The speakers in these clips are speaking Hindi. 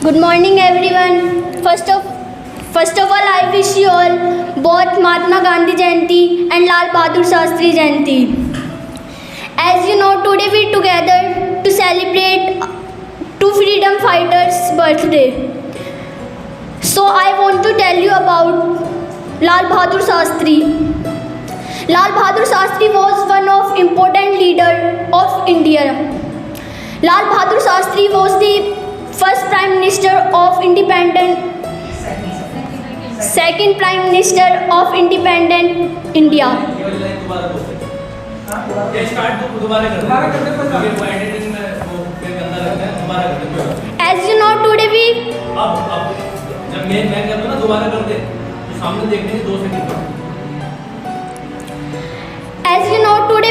Good morning, everyone. First of all, I wish you all both Mahatma Gandhi Jayanti and Lal Bahadur Shastri Jayanti. As you know, today we together to celebrate two freedom fighters' birthday. So I want to tell you about Lal Bahadur Shastri. Lal Bahadur Shastri was one of important leader of India. Lal Bahadur Shastri was the first Prime Minister of second Prime Minister of independent India. As you know, today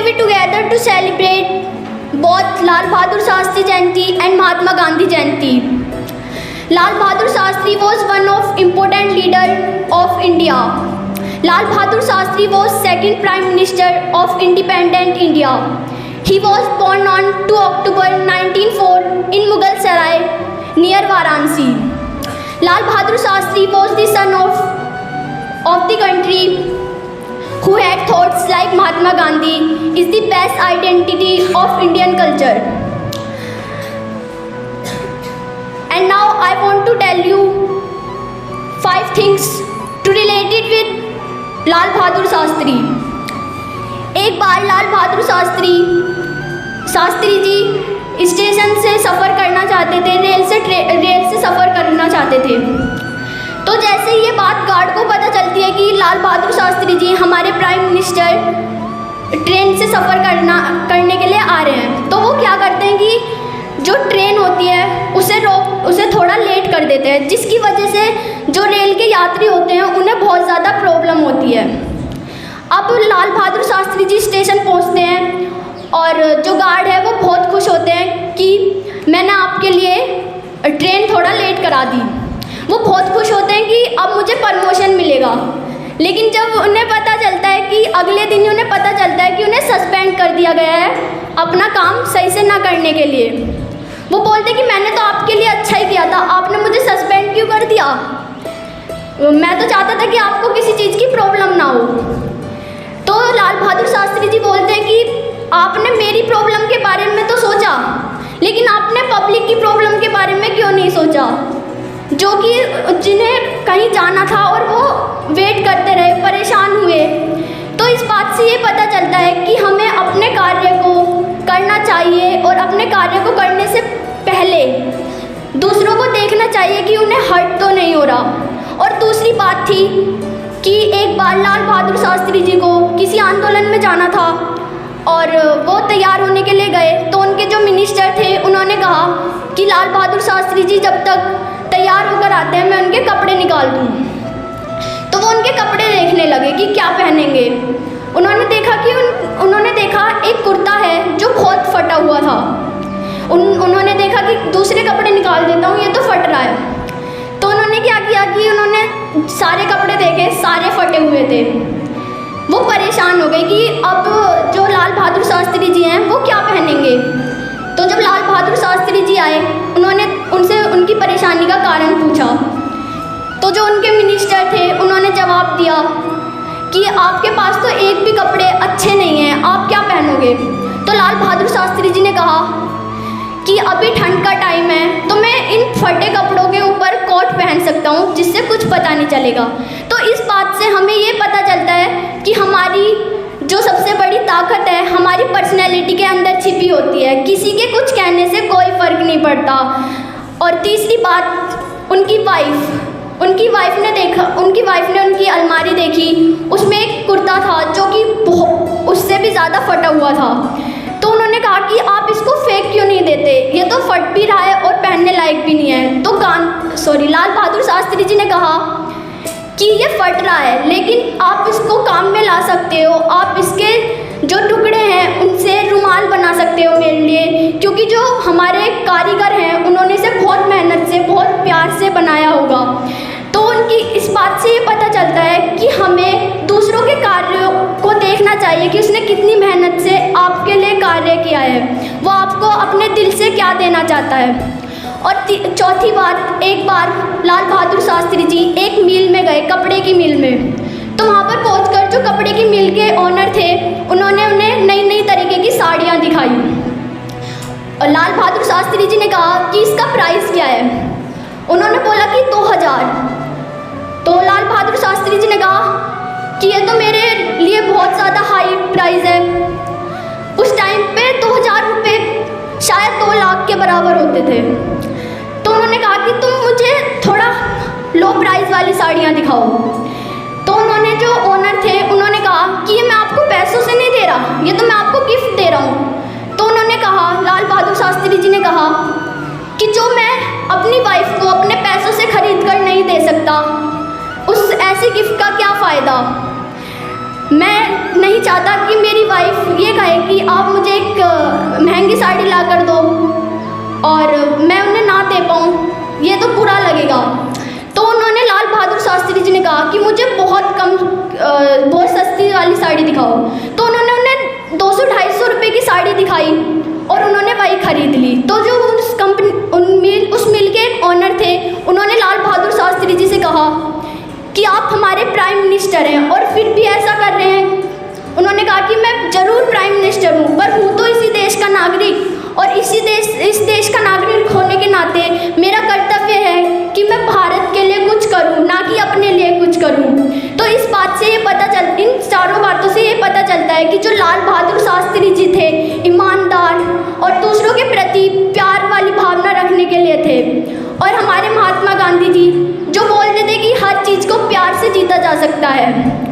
we together to celebrate both Lal Bahadur Shastri Jayanti and Mahatma Gandhi Jayanti. Lal Bahadur Shastri was one of important leader of India. Lal Bahadur Shastri was second Prime Minister of independent India. He was born on 2 October 1904 in Mughal Sarai near Varanasi. Lal Bahadur Shastri was the son of the country who had thoughts like Mahatma Gandhi is the best identity of Indian culture. And now I want to tell you 5 things to relate it with Lal Bahadur Shastri. एक बार लाल बहादुर शास्त्री जी स्टेशन से सफ़र करना चाहते थे, रेल से सफ़र करना चाहते थे। तो जैसे ये बात गार्ड को पता चलती है कि लाल बहादुर शास्त्री जी हमारे प्राइम मिनिस्टर ट्रेन से सफ़र करने के लिए आ रहे हैं, तो वो क्या करते हैं कि जो ट्रेन होती है उसे थोड़ा लेट कर देते हैं, जिसकी वजह से जो रेल के यात्री होते हैं उन्हें बहुत ज़्यादा प्रॉब्लम होती है। अब लाल बहादुर शास्त्री जी स्टेशन पहुंचते हैं और जो गार्ड है वो बहुत खुश होते हैं कि मैंने आपके लिए ट्रेन थोड़ा लेट करा दी। वो बहुत खुश होते हैं कि अब मुझे प्रमोशन मिलेगा। लेकिन जब उन्हें पता चलता है कि अगले दिन उन्हें पता चलता है कि उन्हें सस्पेंड कर दिया गया है अपना काम सही से ना करने के लिए, वो बोलते हैं कि मैंने तो आपके लिए अच्छा ही किया था, आपने मुझे सस्पेंड क्यों कर दिया? मैं तो चाहता था कि आपको किसी चीज़ की प्रॉब्लम ना हो। तो लाल बहादुर शास्त्री जी बोलते हैं कि आपने मेरी प्रॉब्लम के बारे में तो सोचा, लेकिन आपने पब्लिक की प्रॉब्लम के बारे में क्यों नहीं सोचा, जो कि जिन्हें कहीं जाना था और वो वेट करते रहे, परेशान हुए। तो इस बात से ये पता चलता है कि हमें अपने कार्य को करना चाहिए और अपने कार्य को करने से पहले दूसरों को देखना चाहिए कि उन्हें हर्ट तो नहीं हो रहा। और दूसरी बात थी कि एक बार लाल बहादुर शास्त्री जी को किसी आंदोलन में जाना था और वो तैयार होने के लिए गए, तो उनके जो मिनिस्टर थे उन्होंने कहा कि लाल बहादुर शास्त्री जी जब तक तैयार होकर आते हैं मैं उनके कपड़े निकाल दूँ। तो वो उनके कपड़े देखने लगे कि क्या पहनेंगे। उन्होंने देखा एक कुर्ता है जो बहुत फटा हुआ था। उन्होंने देखा कि दूसरे कपड़े निकाल देता हूँ, ये तो फट रहा है। तो उन्होंने क्या किया कि उन्होंने सारे कपड़े देखे, सारे फटे हुए थे। वो परेशान हो गए कि अब जो लाल बहादुर शास्त्री जी हैं वो क्या पहनेंगे। तो जब लाल बहादुर शास्त्री जी आए, उन्होंने उनसे उनकी परेशानी का कारण पूछा। तो जो उनके मिनिस्टर थे उन्होंने जवाब दिया कि आपके पास तो एक भी कपड़े अच्छे नहीं हैं, आप क्या पहनोगे। तो लाल बहादुर शास्त्री जी ने कहा कि अभी ठंड का टाइम है तो मैं इन फटे कपड़ों के ऊपर कोट पहन सकता हूँ जिससे कुछ पता नहीं चलेगा। तो इस बात से हमें ये पता चलता है कि हमारी जो सबसे बड़ी ताकत है हमारी पर्सनैलिटी के अंदर छिपी होती है, किसी के कुछ कहने से कोई फ़र्क नहीं पड़ता। और तीसरी बात, उनकी वाइफ ने उनकी अलमारी देखी, उसमें एक कुर्ता था जो कि उससे भी ज़्यादा फटा हुआ था। तो उन्होंने कहा कि आप इसको फेंक क्यों नहीं देते, ये तो फट भी रहा है और पहनने लायक भी नहीं है। तो लाल बहादुर शास्त्री जी ने कहा कि ये फट रहा है लेकिन आप इसको काम में ला सकते हो, आप इसके जो टुकड़े हैं उनसे रुमाल बना सकते हो मेरे लिए, क्योंकि जो हमारे कारीगर हैं उन्होंने इसे बहुत मेहनत से बहुत प्यार से बनाया होगा। तो उनकी इस बात से ये पता चलता है कि हमें दूसरों के कार्यों को देखना चाहिए कि उसने कितनी मेहनत से आपके लिए कार्य किया है, वो आपको अपने दिल से क्या देना चाहता है। और चौथी बात, एक बार लाल बहादुर शास्त्री जी एक मिल में गए, कपड़े की मिल में। तो वहाँ पर पहुंचकर जो कपड़े की मिल के ओनर थे, उन्होंने उन्हें नई नई तरीके की साड़ियाँ दिखाई। और लाल बहादुर शास्त्री जी ने कहा कि इसका प्राइस क्या है। उन्होंने बोला कि 2000। तो लाल बहादुर शास्त्री जी ने कहा कि ये तो मेरे लिए बहुत ज़्यादा हाई प्राइस है। उस टाइम पे 2000 रुपये शायद 2 लाख के बराबर होते थे। तो उन्होंने कहा कि तुम मुझे थोड़ा लो प्राइस वाली साड़ियाँ दिखाओ। तो उन्होंने, जो ओनर थे, उन्होंने कहा कि ये मैं आपको पैसों से नहीं दे रहा, ये तो मैं आपको गिफ्ट दे रहा हूँ। तो उन्होंने कहा, लाल बहादुर शास्त्री जी ने कहा कि जो मैं अपनी वाइफ को अपने पैसों से खरीद कर नहीं दे सकता, उस ऐसे गिफ्ट का क्या फ़ायदा। मैं नहीं चाहता कि मेरी वाइफ ये कहे कि आप मुझे एक महंगी साड़ी ला कर दो और मैं उन्हें ना दे पाऊँ, ये तो बुरा लगेगा। तो उन्होंने, लाल बहादुर शास्त्री जी ने कहा कि मुझे बहुत सस्ती वाली साड़ी दिखाओ। तो उन्होंने उन्हें 200-250 रुपये की साड़ी दिखाई और उन्होंने वही खरीद ली। तो जो उस मिल के एक ओनर थे, उन्होंने लाल बहादुर शास्त्री जी से कहा कि आप हमारे प्राइम मिनिस्टर हैं और फिर भी ऐसा कर रहे हैं। उन्होंने कहा कि मैं ज़रूर प्राइम मिनिस्टर हूँ, पर हूँ तो इसी देश का नागरिक, और इस देश का नागरिक होने के नाते मेरा कर्तव्य है कि मैं भारत के लिए कुछ करूं, ना कि अपने लिए कुछ करूं। तो इस बात से इन चारों बातों से ये पता चलता है कि जो लाल बहादुर शास्त्री जी थे, ईमानदार और दूसरों के प्रति प्यार वाली भावना रखने के लिए थे। और हमारे महात्मा गांधी जी जो बोलते थे कि हर चीज़ को प्यार से जीता जा सकता है।